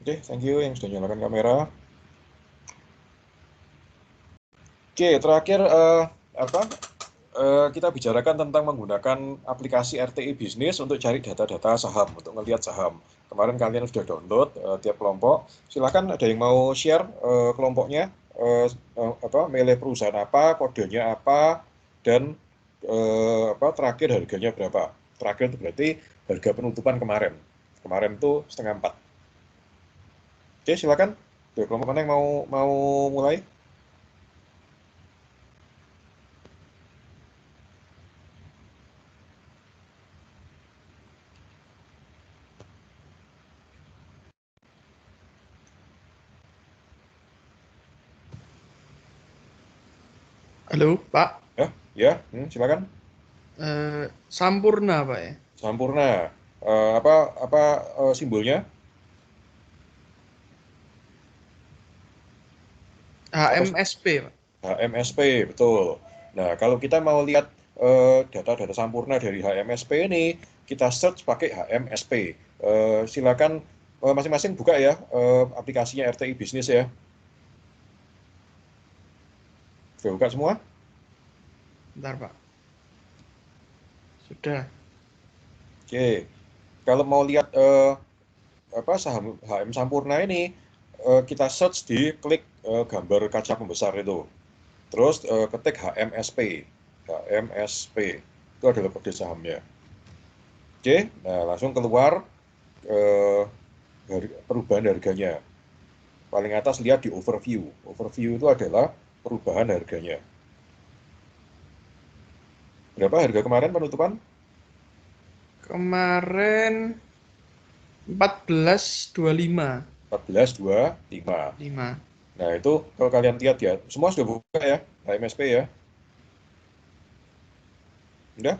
Oke, thank you yang sudah nyalakan kamera. Oke, terakhir kita bicarakan tentang menggunakan aplikasi RTI Bisnis untuk cari data-data saham, untuk ngelihat saham. Kemarin kalian sudah download tiap kelompok. Silakan ada yang mau share kelompoknya, milih perusahaan apa, kodenya apa, dan terakhir harganya berapa. Terakhir itu berarti harga penutupan kemarin. Kemarin itu 3:30. Oke, silakan. Kelompok mana yang mau mulai? Halo, Pak. Ya, silakan. Sampurna, Pak ya. Sampurna. Simbolnya? HMSP, Pak. HMSP, betul. Nah, kalau kita mau lihat data-data Sampurna dari HMSP ini, kita search pakai HMSP. Silakan masing-masing buka ya aplikasinya RTI Bisnis ya. Sudah buka semua? Bentar, Pak. Sudah. Oke. Kalau mau lihat saham HM Sampurna ini, kita search di klik gambar kaca pembesar itu. Terus ketik HMSP. HMSP. Itu adalah kode sahamnya. Oke, nah langsung keluar perubahan harganya. Paling atas lihat di overview. Overview itu adalah perubahan harganya. Berapa harga kemarin penutupan? Kemarin 14.25. 14.25. Nah, itu kalau kalian lihat ya, semua sudah buka ya, HMSP ya. Udah?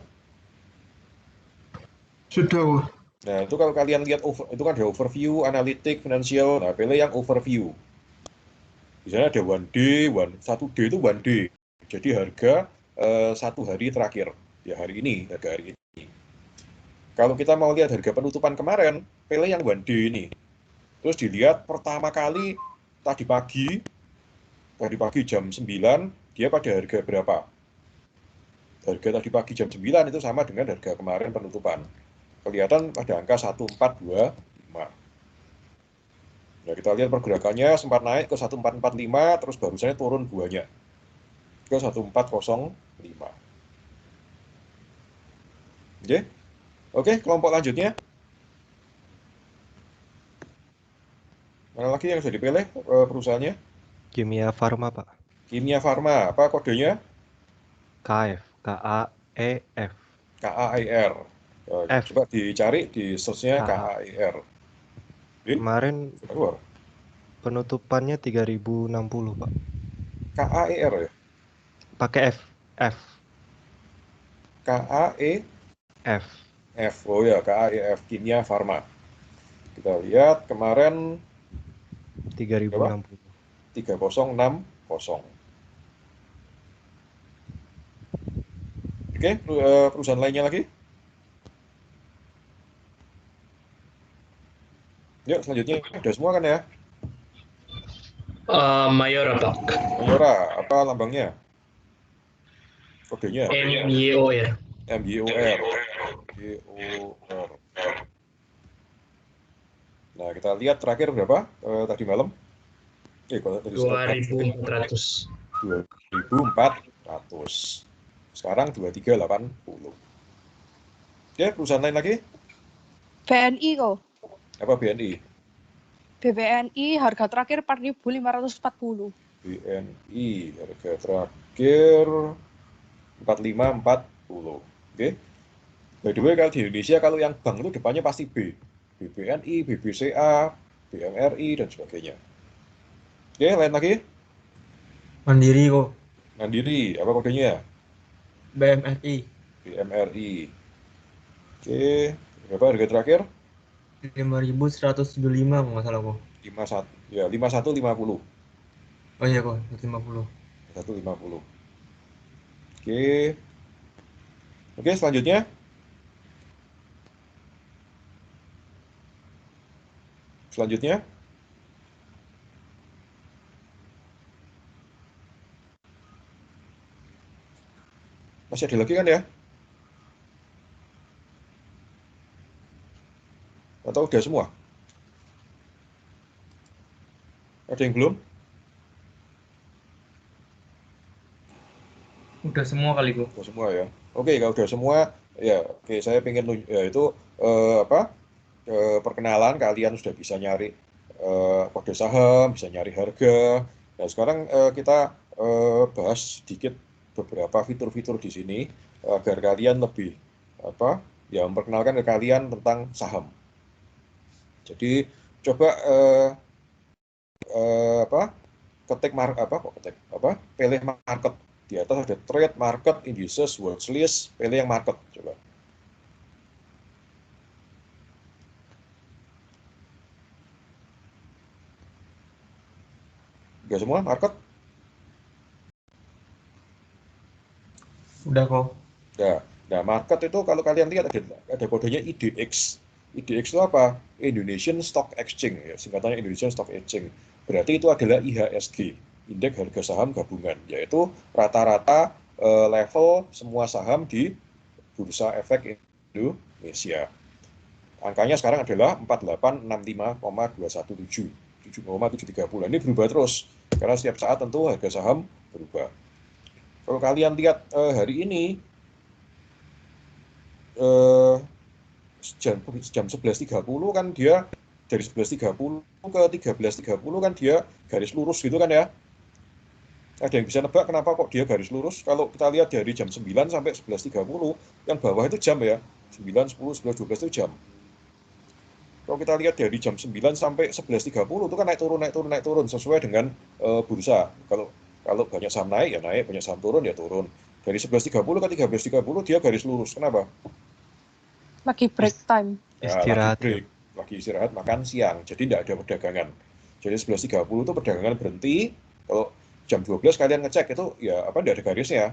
Sudah. Nah, itu kalau kalian lihat itu kan ada overview, analitik, financial. Nah, pilih yang overview. Di sana ada 1D, 1D itu 1D. Jadi harga 1 hari terakhir. Ya hari ini, harga hari ini. Kalau kita mau lihat harga penutupan kemarin, pilih yang 1D ini. Terus dilihat pertama kali tadi pagi jam 9, dia pada harga berapa? Harga tadi pagi jam 9 itu sama dengan harga kemarin penutupan. Kelihatan pada angka 1425. Nah, kita lihat pergerakannya sempat naik ke 1445, terus barusannya turun banyak ke 1405. Oke, kelompok lanjutnya. Mana lagi yang sudah dipilih perusahaannya? Kimia Farma, Pak. Kimia Farma, apa kodenya? KF, KAEF. KAIR. F. Coba dicari di search-nya KAIR. Kemarin keluar. Penutupannya 3060, Pak. KAIR ya? Pakai F. F. KAEF. F. Oh ya, KAEF, Kimia Farma. Kita lihat kemarin 3060. 3060. Oke, perusahaan lainnya lagi. Yuk, selanjutnya udah semua kan ya? Mayora, Pak. Mayora, apa lambangnya? Kodenya? MYOR. MYOR. MYOR. Nah, kita lihat terakhir berapa tadi malam? Kalau tadi 2.400. 2.400. Sekarang 2.380. Oke, perusahaan lain lagi? BNI kok. Apa BNI? BBNI harga terakhir 4.540. BNI harga terakhir 4540. Oke. By the way, kalau di Indonesia kalau yang bank itu depannya pasti B. BBNI, BBCA, BMRI dan sebagainya. Oke, lain lagi? Mandiri kok. Mandiri, apa kodenya? BMRI. BMRI. Oke, berapa harga terakhir? 5.175 kalau nggak salah kok. 5150. Oh iya kok, 150. 150. Oke. Oke, selanjutnya. Selanjutnya. Masih ada lagi kan ya? Atau udah semua? Ada yang belum? Udah semua kali kok. Udah semua ya. Oke, kalau udah semua, ya oke saya pengen ya itu perkenalan, kalian sudah bisa nyari kode saham, bisa nyari harga. Nah sekarang kita bahas sedikit beberapa fitur-fitur di sini agar kalian lebih ya memperkenalkan ke kalian tentang saham. Jadi coba pilih market. Di atas ada trade, market, indices, watch list, pilih yang market coba. Udah semua market? Udah kok. Nah, market itu kalau kalian lihat ada kodenya IDX. IDX itu apa? Indonesian Stock Exchange, ya, singkatannya Indonesian Stock Exchange. Berarti itu adalah IHSG, Indeks Harga Saham Gabungan, yaitu rata-rata level semua saham di Bursa Efek Indonesia. Angkanya sekarang adalah 4865,217, 7,730. Ini berubah terus, karena setiap saat tentu harga saham berubah. Kalau kalian lihat hari ini, jam 11.30 kan dia dari 11.30 ke 13.30 kan dia garis lurus gitu kan ya. Ada yang bisa nebak kenapa kok dia garis lurus? Kalau kita lihat dari jam 9 sampai 11.30 yang bawah itu jam ya, 9, 10, 11, 12 itu jam. Kalau kita lihat dari jam 9 sampai 11.30 itu kan naik turun sesuai dengan bursa. Kalau banyak saham naik ya naik, banyak saham turun ya turun. Dari 11.30 ke 13.30 dia garis lurus. Kenapa? Lagi break time. Ya, Istirahat. lagi istirahat makan siang, jadi tidak ada perdagangan. Jadi 11.30 itu perdagangan berhenti. Kalau jam 12 kalian ngecek itu ya tidak ada garisnya.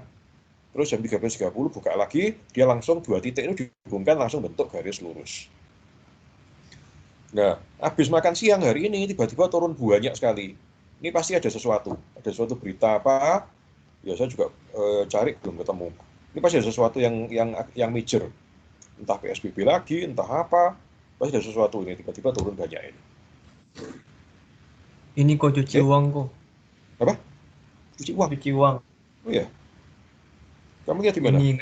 Terus jam 13.30 buka lagi, dia langsung 2 titik itu dihubungkan langsung bentuk garis lurus. Nah, habis makan siang hari ini tiba-tiba turun banyak sekali. Ini pasti ada sesuatu berita apa? Ya saya juga cari belum ketemu. Ini pasti ada sesuatu yang major. Entah PSBB lagi, entah apa, pasti ada sesuatu ini tiba-tiba turun banyak ini. Ini kok cuci uang kok. Apa? Cuci uang? Cuci uang. Oh iya. Kamu lihat di mana? Ini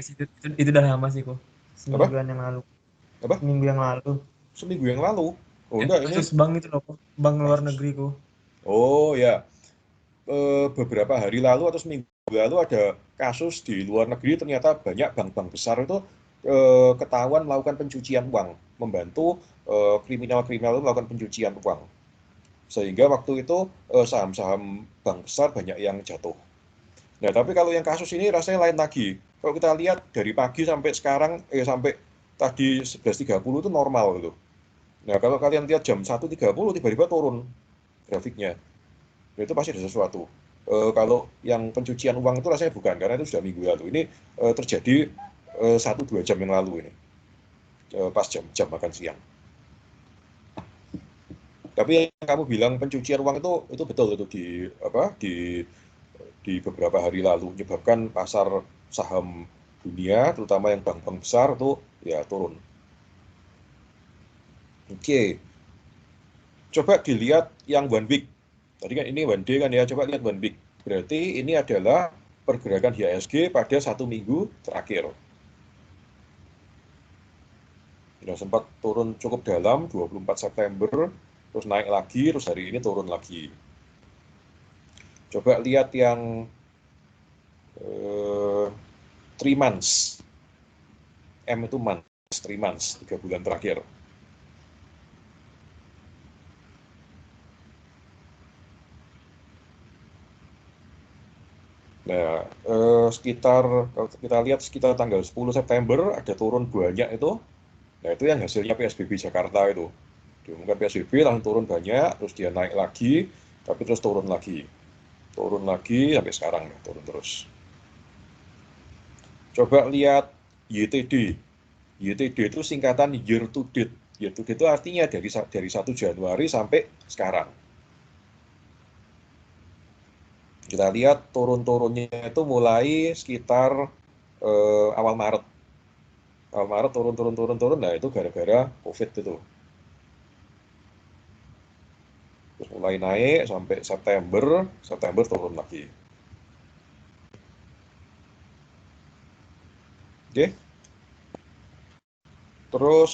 itu udah lama sih kok. Semingguan yang lalu. Apa? Seminggu yang lalu. Seminggu yang lalu? Oh enggak, ini. Kasus bank itu loh, bank luar negeri kok. Oh ya. Beberapa hari lalu atau seminggu lalu ada kasus di luar negeri, ternyata banyak bank-bank besar itu ketahuan melakukan pencucian uang, membantu kriminal-kriminal itu melakukan pencucian uang. Sehingga waktu itu saham-saham bank besar banyak yang jatuh. Nah, tapi kalau yang kasus ini rasanya lain lagi. Kalau kita lihat dari pagi sampai sekarang, sampai tadi 11.30 itu normal gitu. Nah, kalau kalian lihat jam 1.30 tiba-tiba turun grafiknya. Nah, itu pasti ada sesuatu. Kalau yang pencucian uang itu rasanya bukan, karena itu sudah minggu lalu. Ini terjadi 1-2 jam yang lalu ini, pas jam makan siang. Tapi yang kamu bilang pencucian uang itu betul itu di beberapa hari lalu menyebabkan pasar saham dunia, terutama yang bank-bank besar itu ya turun. Oke. Coba dilihat yang one week. Tadi kan ini one day kan ya, coba lihat one week. Berarti ini adalah pergerakan IHSG pada 1 minggu terakhir. Sudah sempat turun cukup dalam 24 September, terus naik lagi, terus hari ini turun lagi. Coba lihat yang 3 months. M itu months, 3 months, 3 bulan terakhir. Nah, kalau kita lihat sekitar tanggal 10 September ada turun banyak itu. Nah, itu yang hasilnya PSBB Jakarta itu. Diumumkan PSBB langsung turun banyak, terus dia naik lagi, tapi terus turun lagi. Turun lagi sampai sekarang, turun terus. Coba lihat YTD. YTD itu singkatan year to date. Year to date itu artinya dari 1 Januari sampai sekarang. Kita lihat turun-turunnya itu mulai sekitar awal Maret. Awal Maret turun. Nah, itu gara-gara COVID itu. Terus mulai naik sampai September turun lagi. Oke. Terus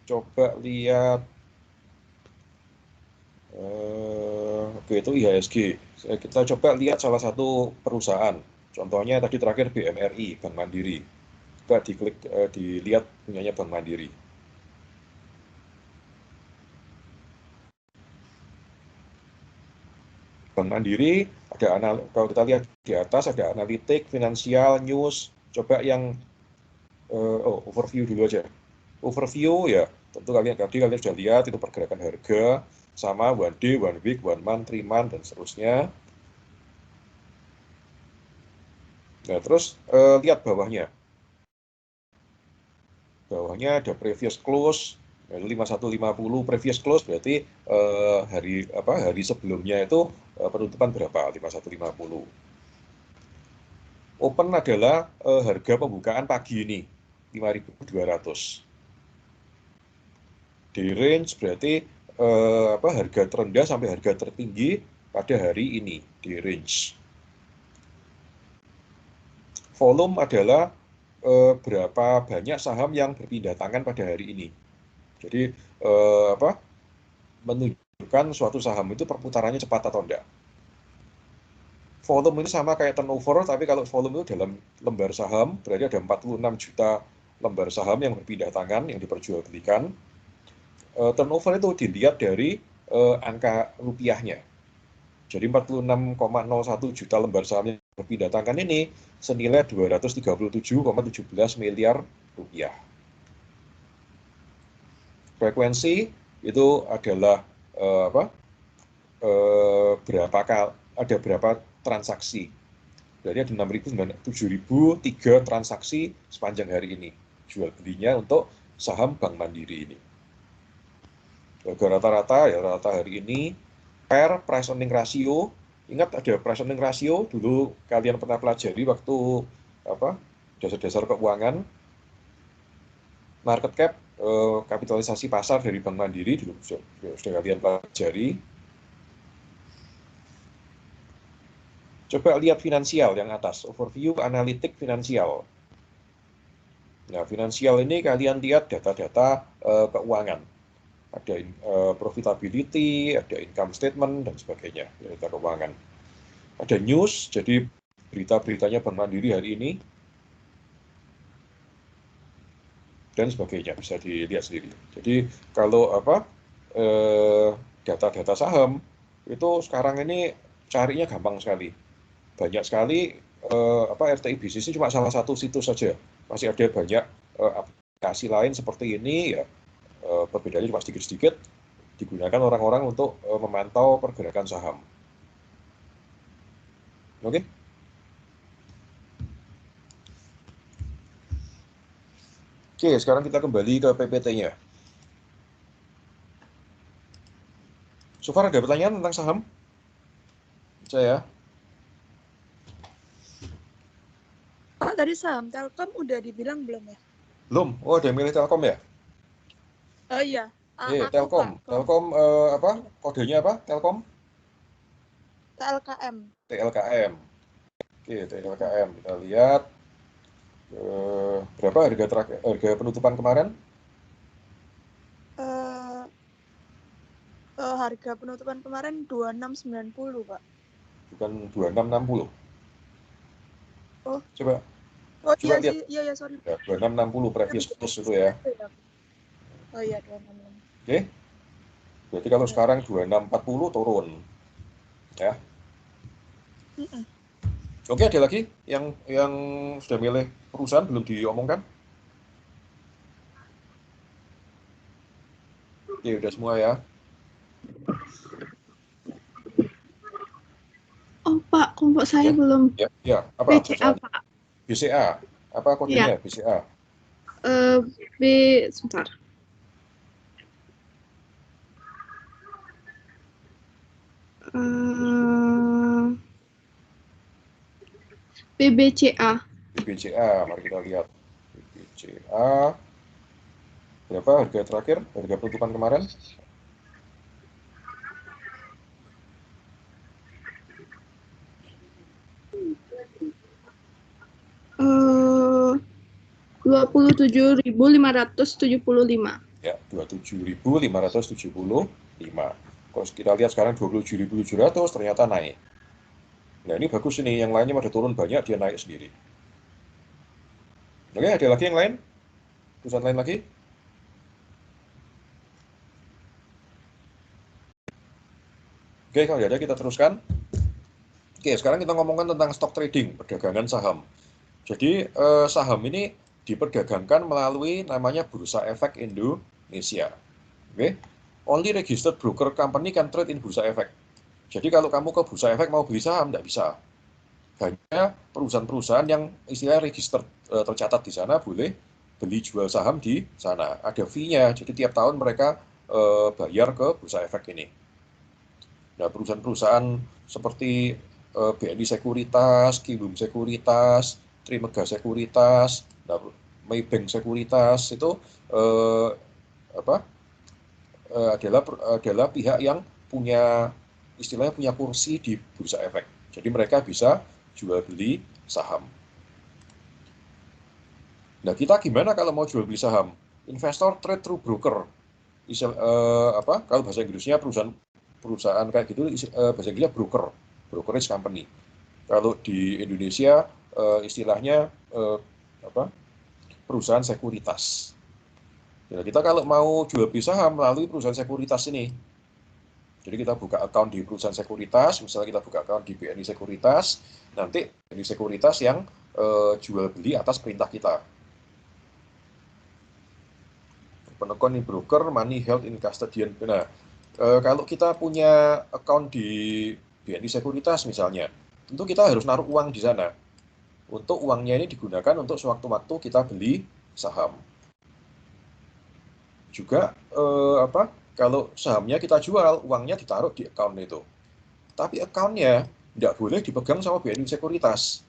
coba lihat oke, itu IHSG. Kita coba lihat salah satu perusahaan. Contohnya tadi terakhir BMRI, Bank Mandiri. Coba diklik, dilihat punyanya Bank Mandiri. Bank Mandiri, kalau kita lihat di atas ada analitik, finansial, news. Coba yang overview dulu aja. Overview ya, tentu kalian sudah lihat itu pergerakan harga sama 1 day, 1 week, 1 month, 3 month, dan seterusnya. Nah, terus lihat bawahnya. Bawahnya ada previous close, 5150 previous close berarti hari sebelumnya itu penutupan berapa? 5150. Open adalah harga pembukaan pagi ini 5.200. Di range berarti harga terendah sampai harga tertinggi pada hari ini di range. Volume adalah berapa banyak saham yang berpindah tangan pada hari ini. Jadi menunjukkan suatu saham itu perputarannya cepat atau enggak. Volume ini sama kayak turnover, tapi kalau volume itu dalam lembar saham berarti ada 46 juta lembar saham yang berpindah tangan yang diperjualbelikan. Turnover itu dilihat dari angka rupiahnya. Jadi 46,01 juta lembar saham yang berpindah tangan ini senilai 237,17 miliar rupiah. Frekuensi itu adalah ada berapa transaksi. Jadi ada 7.003 transaksi sepanjang hari ini. Jual belinya untuk saham Bank Mandiri ini. Rata-rata hari ini price earning ratio. Ingat ada price earning ratio dulu kalian pernah pelajari waktu dasar-dasar keuangan. Market cap, kapitalisasi pasar dari Bank Mandiri dulu sudah kalian pelajari. Coba lihat finansial yang atas, overview analitik finansial. Nah, finansial ini kalian lihat data-data keuangan. Ada profitability, ada income statement, dan sebagainya, data keuangan. Ada news, jadi berita-beritanya Bank Mandiri hari ini, dan sebagainya, bisa dilihat sendiri. Jadi kalau data-data saham, itu sekarang ini carinya gampang sekali. Banyak sekali RTI bisnis ini cuma salah satu situs saja. Masih ada banyak aplikasi lain seperti ini, ya perbedaannya cuma sedikit-sedikit, digunakan orang-orang untuk memantau pergerakan saham. Oke? Oke, sekarang kita kembali ke PPT-nya. So far ada pertanyaan tentang saham? Saya. Pak, tadi saham Telkom udah dibilang belum ya? Belum. Oh, ada yang milih Telkom ya? Oh iya. Telkom. Pak. Telkom kodenya apa? Telkom? TLKM. TLKM. Oke, TLKM. Kita lihat berapa harga penutupan kemarin? Harga penutupan kemarin 2690, Pak. Bukan 2660. Oh. Coba Iya lihat. sih. Iya, sorry. Ya, 2660 previous close itu ya. Oh iya, 2660. Oke. Berarti kalau sekarang 2640 turun. Ya. Oke, ada lagi yang sudah milih perusahaan belum diomongkan? Oke, udah semua ya. Oh Pak, kelompok saya belum. Ya. Apa? BCA Pak. BCA. Apa kodenya BCA? Sebentar. BBCA. BBCA, mari kita lihat. BBCA, berapa harga terakhir, harga penutupan kemarin? Eh, 27.575. Ya, 27.575. Kalau kita lihat sekarang 27.700 ternyata naik. Nah, ini bagus ini, yang lainnya pada turun banyak, dia naik sendiri. Oke, ada lagi yang lain? Perusahaan lain lagi? Oke, kalau ada kita teruskan. Oke, sekarang kita ngomongkan tentang stock trading, perdagangan saham. Jadi, saham ini diperdagangkan melalui namanya Bursa Efek Indonesia. Oke, only registered broker company can trade in Bursa Efek. Jadi kalau kamu ke Bursa Efek mau beli saham, tidak bisa. Hanya perusahaan-perusahaan yang istilahnya register tercatat di sana boleh beli jual saham di sana. Ada fee-nya, jadi tiap tahun mereka bayar ke Bursa Efek ini. Nah, perusahaan-perusahaan seperti BNI Sekuritas, Kibum Sekuritas, Trimega Sekuritas, Maybank Sekuritas itu adalah pihak yang punya istilahnya punya kursi di Bursa Efek. Jadi mereka bisa jual beli saham. Nah, kita gimana kalau mau jual beli saham? Investor trade through broker. Kalau bahasa Inggrisnya perusahaan kayak gitu, bahasa Inggrisnya brokerage company. Kalau di Indonesia istilahnya perusahaan sekuritas. Nah, kita kalau mau jual beli saham melalui perusahaan sekuritas ini, jadi kita buka account di perusahaan sekuritas, misalnya kita buka account di BNI Sekuritas, nanti BNI Sekuritas yang jual beli atas perintah kita. Penekon in broker, money held in custodian. Nah, kalau kita punya account di BNI Sekuritas misalnya, tentu kita harus naruh uang di sana. Untuk uangnya ini digunakan untuk sewaktu-waktu kita beli saham. Juga kalau sahamnya kita jual, uangnya ditaruh di account itu. Tapi account-nya tidak boleh dipegang sama BNI Sekuritas.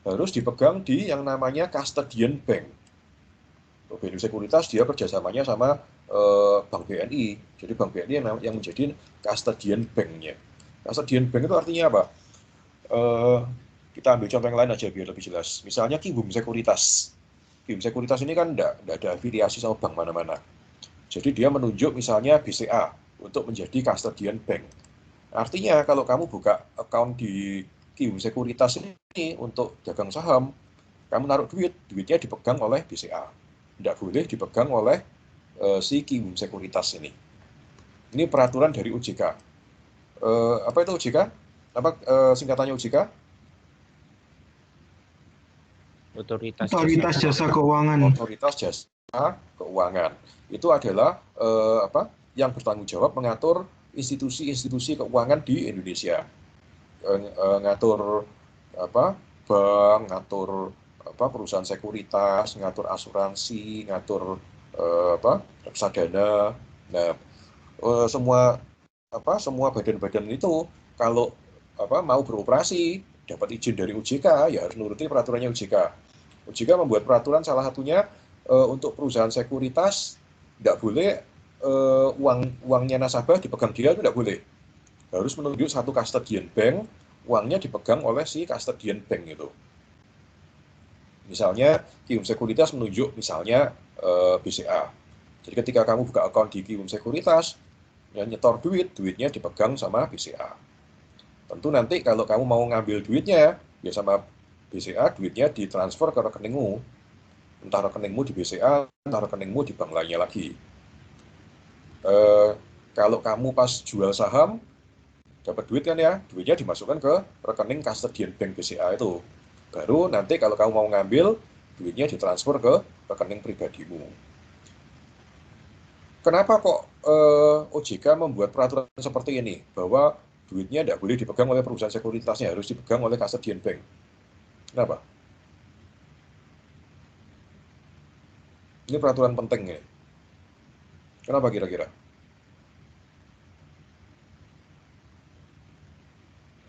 Harus dipegang di yang namanya custodian bank. BNI Sekuritas dia kerjasamanya sama Bank BNI. Jadi Bank BNI yang menjadi custodian bank-nya. Custodian bank itu artinya apa? Kita ambil contoh yang lain aja biar lebih jelas. Misalnya Kibum Sekuritas. Kibum Sekuritas ini kan tidak ada afiliasi sama bank mana-mana. Jadi dia menunjuk misalnya BCA untuk menjadi custodian bank. Artinya kalau kamu buka account di Kibum Sekuritas ini untuk dagang saham, kamu naruh duitnya dipegang oleh BCA. Tidak boleh dipegang oleh si Kibum Sekuritas ini. Ini peraturan dari OJK. Apa itu OJK? Apa singkatannya OJK? Otoritas Jasa Keuangan. Otoritas Jasa Keuangan. Itu adalah yang bertanggung jawab mengatur institusi-institusi keuangan di Indonesia. Ngatur bank, ngatur perusahaan sekuritas, ngatur asuransi, ngatur reksadana. Nah, semua badan-badan itu kalau mau beroperasi dapat izin dari OJK ya harus nuruti peraturannya OJK. OJK membuat peraturan salah satunya untuk perusahaan sekuritas tidak boleh uangnya nasabah dipegang dia, itu tidak boleh. Harus menunjuk satu custodian bank, uangnya dipegang oleh si custodian bank itu. Misalnya Kibum Sekuritas menunjuk misalnya BCA. Jadi ketika kamu buka account di Kibum Sekuritas, ya nyetor duitnya dipegang sama BCA. Tentu nanti kalau kamu mau ngambil duitnya, ya sama BCA, duitnya ditransfer ke rekeningmu. Entah rekeningmu di BCA, entah rekeningmu di bank lainnya lagi. Kalau kamu pas jual saham, dapat duit kan ya, duitnya dimasukkan ke rekening custodian bank BCA itu. Baru nanti kalau kamu mau ngambil, duitnya ditransfer ke rekening pribadimu. Kenapa kok OJK membuat peraturan seperti ini? Bahwa duitnya tidak boleh dipegang oleh perusahaan sekuritasnya, harus dipegang oleh custodian bank. Kenapa? Ini peraturan penting ya. Kenapa kira-kira?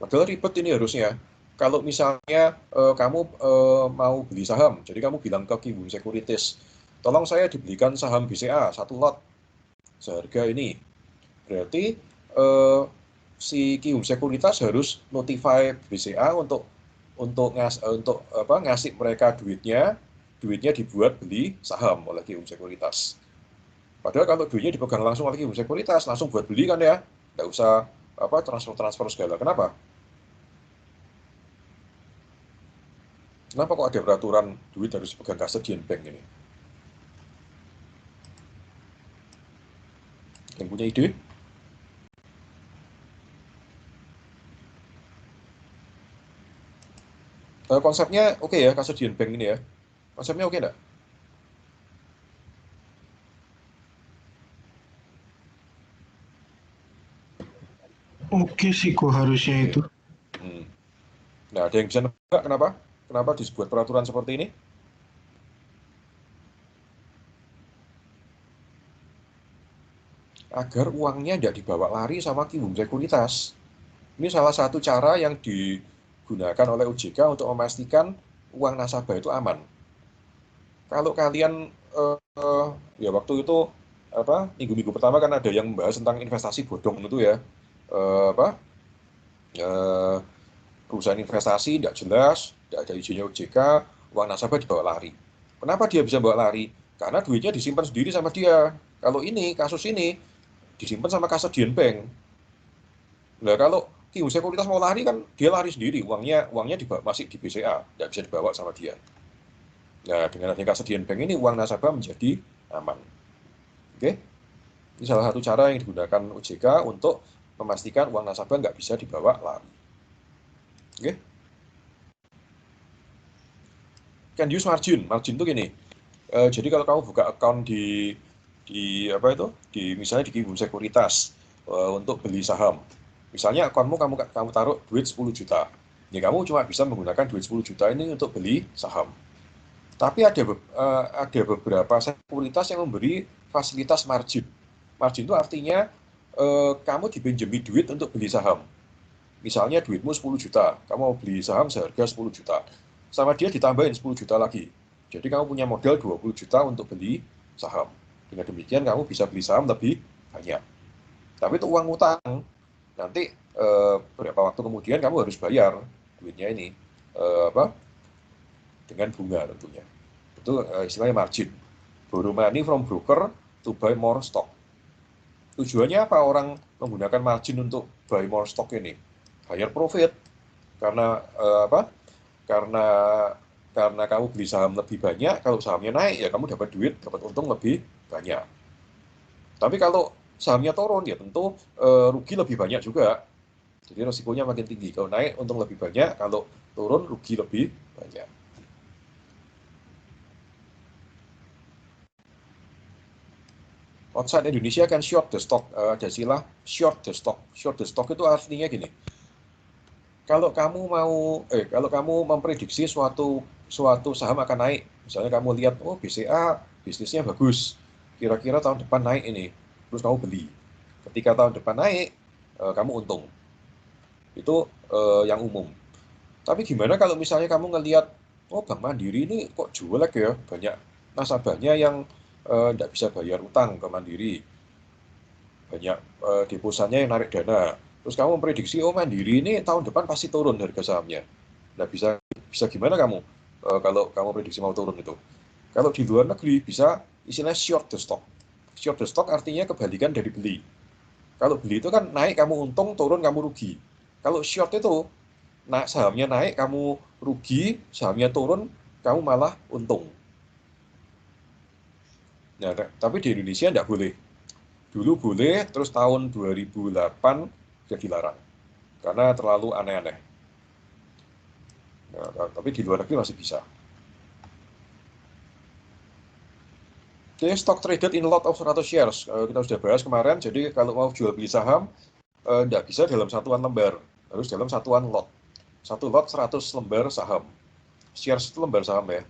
Padahal ribet ini harusnya. kalau misalnya kamu mau beli saham, jadi kamu bilang ke Kibum Securities, tolong saya dibelikan saham BCA 1 lot seharga ini. Berarti si Kibum Sekuritas harus notify BCA untuk ngasih mereka duitnya dibuat beli saham oleh Kibum Sekuritas. Padahal kalau duitnya dipegang langsung oleh Kibum Sekuritas, langsung buat beli kan ya, nggak usah transfer segala. Kenapa? Kenapa kok ada peraturan duit harus dipegang custodian bank ini? Yang punya ide? Konsepnya oke ya, custodian bank ini ya. Konsepnya oke nggak? Oke sih kok harusnya itu. Nah, ada yang bisa nebak kenapa? Kenapa dibuat peraturan seperti ini? Agar uangnya tidak dibawa lari sama Kibum Sekuritas. Ini salah satu cara yang digunakan oleh OJK untuk memastikan uang nasabah itu aman. Kalau kalian ya waktu itu minggu-minggu pertama kan ada yang membahas tentang investasi bodong itu ya, perusahaan investasi tidak jelas, tidak ada izinnya OJK, uang nasabah dibawa lari. Kenapa dia bisa bawa lari? Karena duitnya disimpan sendiri sama dia. Kalau ini kasus ini disimpan sama custodian bank. Nah, kalau Kibum Sekuritas mau lari kan dia lari sendiri, uangnya masih di BCA, tidak bisa dibawa sama dia. Nah, dengan adanya custodian bank ini uang nasabah menjadi aman. Oke? Ini salah satu cara yang digunakan OJK untuk memastikan uang nasabah nggak bisa dibawa lari. Oke? Can use margin. Margin itu gini. Jadi kalau kamu buka account misalnya di Kibum Sekuritas untuk beli saham. Misalnya akunmu kamu taruh duit 10 juta. Ya kamu cuma bisa menggunakan duit 10 juta ini untuk beli saham. Tapi ada beberapa sekuritas yang memberi fasilitas margin. Margin itu artinya kamu dipinjemi duit untuk beli saham. Misalnya duitmu 10 juta, kamu mau beli saham seharga 10 juta. Sama dia ditambahin 10 juta lagi. Jadi kamu punya modal 20 juta untuk beli saham. Dengan demikian kamu bisa beli saham lebih banyak. Tapi itu uang utang. Nanti beberapa waktu kemudian kamu harus bayar duitnya ini dengan bunga tentunya. Itu istilahnya margin. Borrow money from broker to buy more stock. Tujuannya apa orang menggunakan margin untuk buy more stock ini? Higher profit. Karena Karena kamu beli saham lebih banyak, kalau sahamnya naik ya kamu dapat untung lebih banyak. Tapi kalau sahamnya turun ya tentu rugi lebih banyak juga. Jadi resikonya makin tinggi. Kalau naik untung lebih banyak, kalau turun rugi lebih banyak. Outside Indonesia kan short the stock, ada istilah short the stock. Short the stock itu artinya gini. Kalau kamu memprediksi suatu saham akan naik, misalnya kamu lihat BCA bisnisnya bagus, kira-kira tahun depan naik ini, terus kamu beli. Ketika tahun depan naik, kamu untung. Itu yang umum. Tapi gimana kalau misalnya kamu ngelihat, Bank Mandiri ini kok jelek ya, banyak nasabahnya yang tidak bisa bayar utang ke Mandiri, banyak deposannya yang narik dana. Terus kamu memprediksi, Mandiri ini tahun depan pasti turun harga sahamnya. Nah, bisa gimana kamu kalau kamu prediksi mau turun itu? Kalau di luar negeri bisa istilah short the stock. Short the stock artinya kebalikan dari beli. Kalau beli itu kan naik kamu untung, turun kamu rugi. Kalau short itu sahamnya naik kamu rugi, sahamnya turun kamu malah untung. Nah, tapi di Indonesia tidak boleh. Dulu boleh, terus tahun 2008 sudah dilarang karena terlalu aneh-aneh. Nah, tapi di luar negeri masih bisa. Oke, stock traded in lot of 100 shares. Kita sudah bahas kemarin, jadi kalau mau jual beli saham, tidak bisa dalam satuan lembar, harus dalam satuan lot. Satu lot 100 lembar saham. Shares itu lembar saham ya.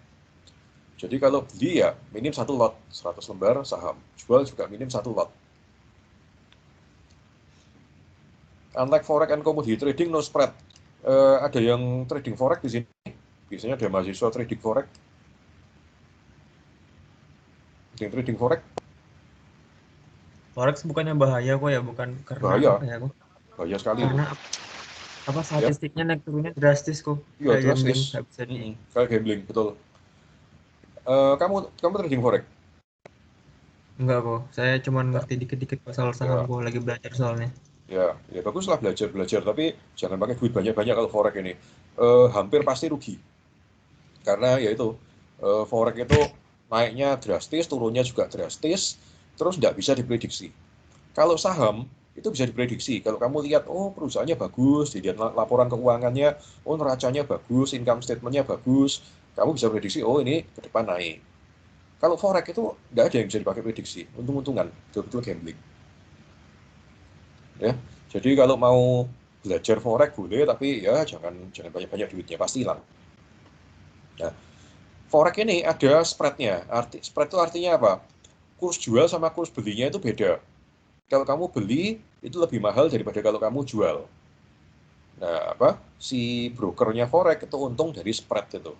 Jadi kalau beli ya minim 1 lot, 100 lembar saham. Jual juga minim 1 lot. Unlike forex and commodity trading, no spread. Ada yang trading forex di sini? Biasanya ada mahasiswa trading forex. Ada yang trading forex? Forex bukannya bahaya kok ya, bukan karena Bahaya. apa ya kok? Bahaya sekali Karena loh. apa statistiknya naik turunnya drastis kok. Iya, Kayak gambling, drastis. nggak bisa di. Kayak gambling, betul. Kamu trading forex? Enggak kok, saya cuma ngerti dikit-dikit soal saham kok, lagi belajar soalnya. Ya baguslah belajar, tapi jangan pakai duit banyak-banyak kalau forex ini. Hampir pasti rugi. Karena ya itu, forex itu naiknya drastis, turunnya juga drastis, terus nggak bisa diprediksi. Kalau saham, itu bisa diprediksi. Kalau kamu lihat, oh perusahaannya bagus, dilihat laporan keuangannya, oh neracanya bagus, income statement-nya bagus, kamu bisa prediksi, oh ini ke depan naik. Kalau forex itu nggak ada yang bisa dipakai prediksi, untung-untungan, betul-betul gambling. Ya, jadi kalau mau belajar forex boleh, tapi ya jangan banyak-banyak duitnya, pasti hilang. Nah, forex ini ada spread-nya. Spread itu artinya apa? Kurs jual sama kurs belinya itu beda. Kalau kamu beli, itu lebih mahal daripada kalau kamu jual. Nah, si brokernya forex itu untung dari spread itu.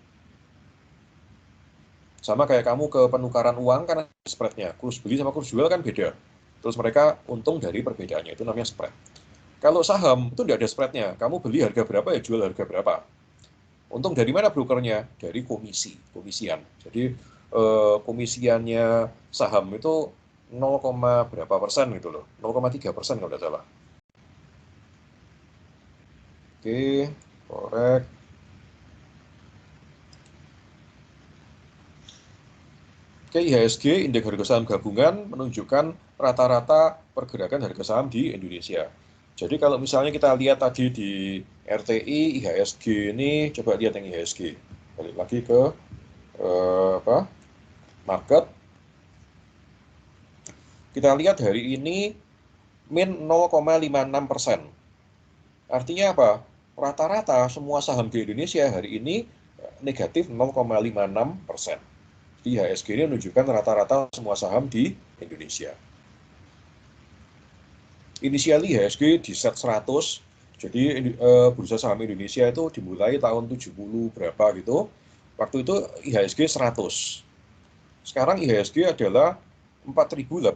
Sama kayak kamu ke penukaran uang, kan spread-nya. Kurs beli sama kurs jual kan beda. Terus mereka untung dari perbedaannya, itu namanya spread. Kalau saham, itu tidak ada spread-nya. Kamu beli harga berapa, ya jual harga berapa. Untung dari mana brokernya? Dari komisian. Jadi komisiannya saham itu 0, berapa persen gitu loh. 0,3% kalau tidak salah. Oke, forex. Oke, IHSG, Indeks Harga Saham Gabungan, menunjukkan rata-rata pergerakan harga saham di Indonesia. Jadi kalau misalnya kita lihat tadi di RTI, IHSG ini, coba lihat yang IHSG. Balik lagi ke market. Kita lihat hari ini min 0,56%. Artinya apa? Rata-rata semua saham di Indonesia hari ini negatif 0,56%. IHSG ini menunjukkan rata-rata semua saham di Indonesia. Inisiali IHSG di set 100, jadi bursa saham Indonesia itu dimulai tahun 70 berapa gitu. Waktu itu IHSG 100. Sekarang IHSG adalah 4.879.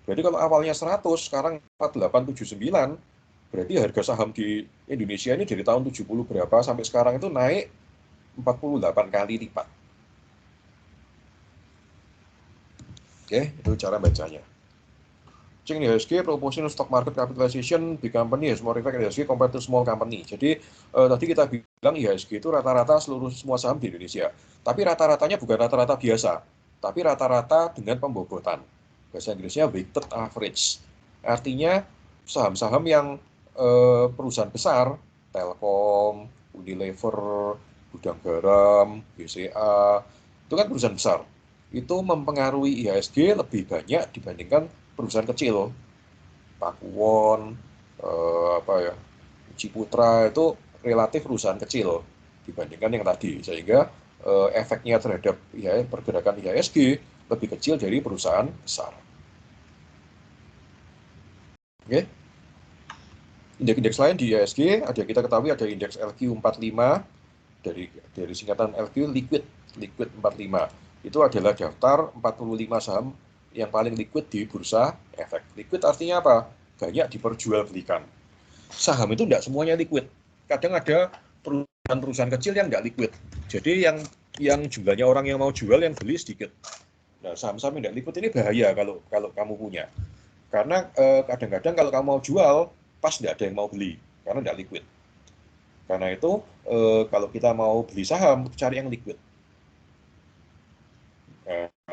Berarti kalau awalnya 100, sekarang 4.879, berarti harga saham di Indonesia ini dari tahun 70 berapa sampai sekarang itu naik 48 kali lipat. Oke, itu cara bacanya. Ceng IHSG, proportion stock market capitalization, big company has more effect IHSG compared to small company. Jadi tadi kita bilang IHSG itu rata-rata seluruh semua saham di Indonesia. Tapi rata-ratanya bukan rata-rata biasa, tapi rata-rata dengan pembobotan. Bahasa Inggrisnya weighted average. Artinya saham-saham yang perusahaan besar, Telkom, Unilever, Gudang Garam, BCA, itu kan perusahaan besar. Itu mempengaruhi IHSG lebih banyak dibandingkan perusahaan kecil. Pakuwon, Ciputra itu relatif perusahaan kecil dibandingkan yang tadi, sehingga efeknya terhadap pergerakan IHSG lebih kecil dari perusahaan besar. Oke. Indeks-indeks lain di IHSG ada, kita ketahui ada indeks LQ45 dari singkatan LQ liquid 45. Itu adalah daftar 45 saham yang paling liquid di bursa efek. Liquid artinya apa? Banyak diperjualbelikan. Saham itu tidak semuanya liquid. Kadang ada perusahaan-perusahaan kecil yang tidak liquid. Jadi yang jumlahnya orang yang mau jual, yang beli sedikit. Nah, saham-saham yang tidak liquid ini bahaya kalau kamu punya. Karena kadang-kadang kalau kamu mau jual, pas tidak ada yang mau beli karena tidak liquid. Karena itu kalau kita mau beli saham, cari yang liquid.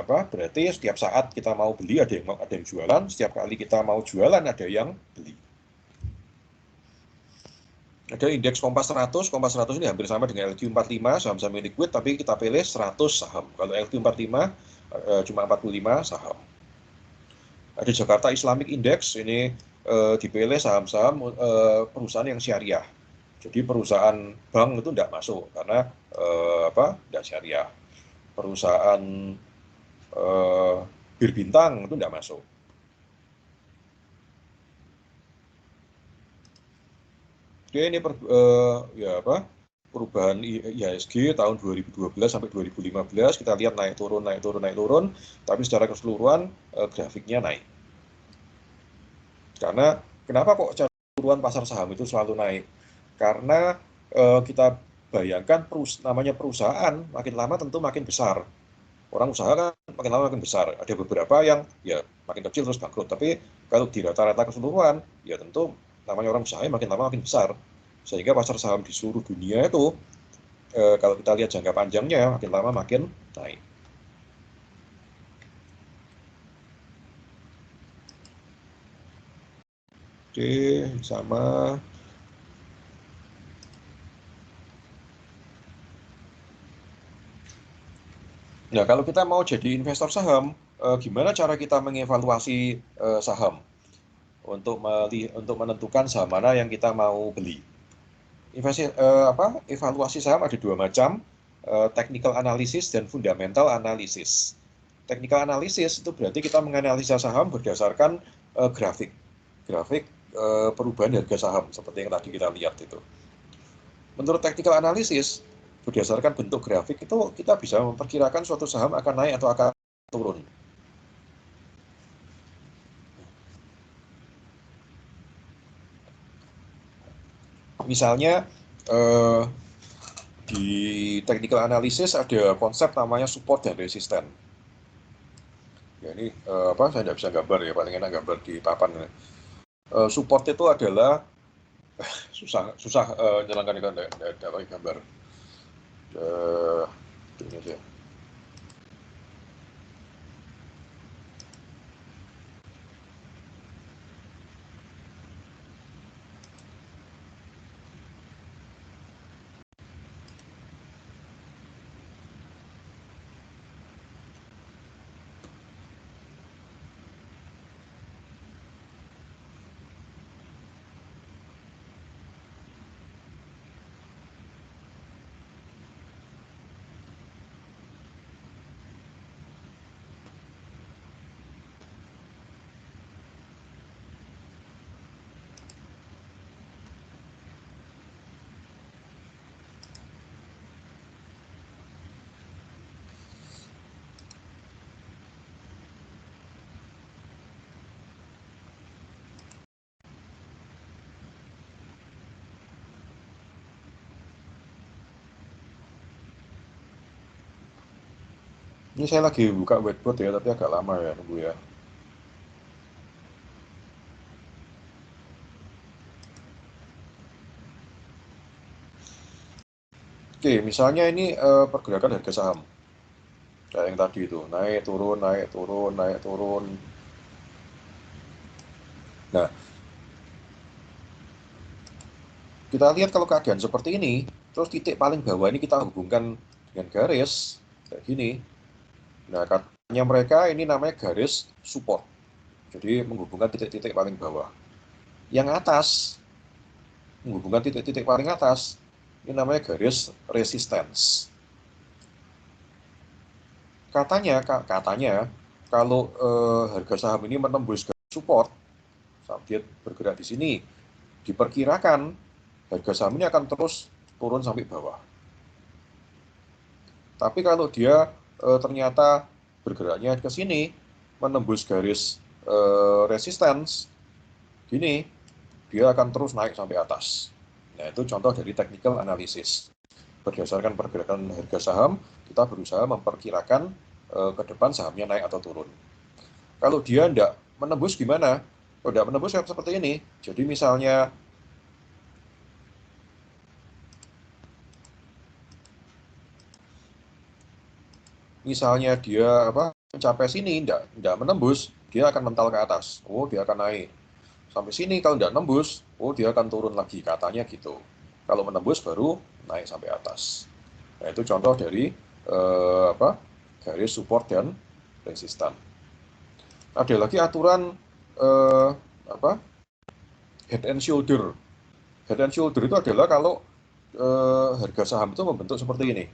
Berarti setiap saat kita mau beli ada yang jualan, setiap kali kita mau jualan ada yang beli. Ada indeks Kompas 100, Kompas 100 ini hampir sama dengan LQ45, saham-saham liquid, tapi kita pilih 100 saham. Kalau LQ45 cuma 45 saham. Ada Jakarta Islamic Index, ini dipilih saham-saham perusahaan yang syariah. Jadi perusahaan bank itu tidak masuk karena tidak syariah. Perusahaan bir bintang itu tidak masuk. Dia ini ya apa? Perubahan IHSG tahun 2012 sampai 2015 kita lihat naik turun, tapi secara keseluruhan grafiknya naik. Karena kenapa kok secara keseluruhan pasar saham itu selalu naik? Karena kita bayangkan namanya perusahaan makin lama tentu makin besar. Orang usaha kan makin lama makin besar. Ada beberapa yang ya makin kecil terus bangkrut. Tapi kalau di rata-rata keseluruhan, ya tentu namanya orang usaha makin lama makin besar. Sehingga pasar saham di seluruh dunia itu, kalau kita lihat jangka panjangnya, makin lama makin naik. Oke, sama. Nah, kalau kita mau jadi investor saham, gimana cara kita mengevaluasi saham untuk menentukan saham mana yang kita mau beli? Evaluasi saham ada dua macam, technical analysis dan fundamental analysis. Technical analysis itu berarti kita menganalisa saham berdasarkan grafik perubahan harga saham seperti yang tadi kita lihat itu. Menurut technical analysis, berdasarkan bentuk grafik itu kita bisa memperkirakan suatu saham akan naik atau akan turun. Misalnya di technical analysis ada konsep namanya support dan resisten. Ya ini saya tidak bisa gambar ya, paling enak gambar di papan. Support itu adalah susah jalankan itu tidak pakai gambar. Ini aja. Ini saya lagi buka whiteboard ya, tapi agak lama ya nunggu ya. Oke, misalnya ini pergerakan harga saham. Kayak yang tadi itu, naik, turun, naik, turun, naik, turun. Nah, kita lihat kalau keadaan seperti ini, terus titik paling bawah ini kita hubungkan dengan garis, kayak gini. Nah, katanya mereka ini namanya garis support. Jadi menghubungkan titik-titik paling bawah. Yang atas, menghubungkan titik-titik paling atas, ini namanya garis resistance. Katanya kalau harga saham ini menembus garis support, saat dia bergerak di sini, diperkirakan harga saham ini akan terus turun sampai bawah. Tapi kalau dia ternyata bergeraknya ke sini, menembus garis resistance, gini, dia akan terus naik sampai atas. Nah, itu contoh dari technical analysis. Berdasarkan pergerakan harga saham, kita berusaha memperkirakan ke depan sahamnya naik atau turun. Kalau dia tidak menembus gimana? Kalau tidak menembus seperti ini. Jadi misalnya dia mencapai sini, tidak menembus, dia akan mental ke atas. Oh, dia akan naik. Sampai sini kalau tidak nembus, oh dia akan turun lagi, katanya gitu. Kalau menembus baru naik sampai atas. Nah, itu contoh dari garis support dan resistan. Ada lagi aturan head and shoulder. Head and shoulder itu adalah kalau harga saham itu membentuk seperti ini.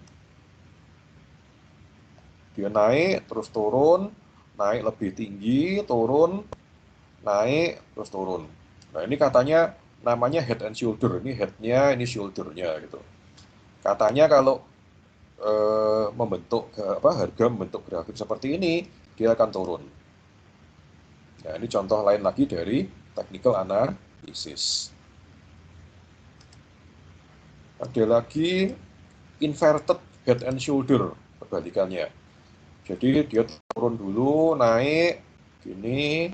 Dia naik, terus turun, naik lebih tinggi, turun, naik, terus turun. Nah, ini katanya namanya head and shoulder. Ini head-nya, ini shoulder-nya gitu. Katanya kalau harga membentuk grafik seperti ini, dia akan turun. Nah, ini contoh lain lagi dari technical analysis. Ada lagi inverted head and shoulder, kebalikannya. Jadi dia turun dulu, naik, gini.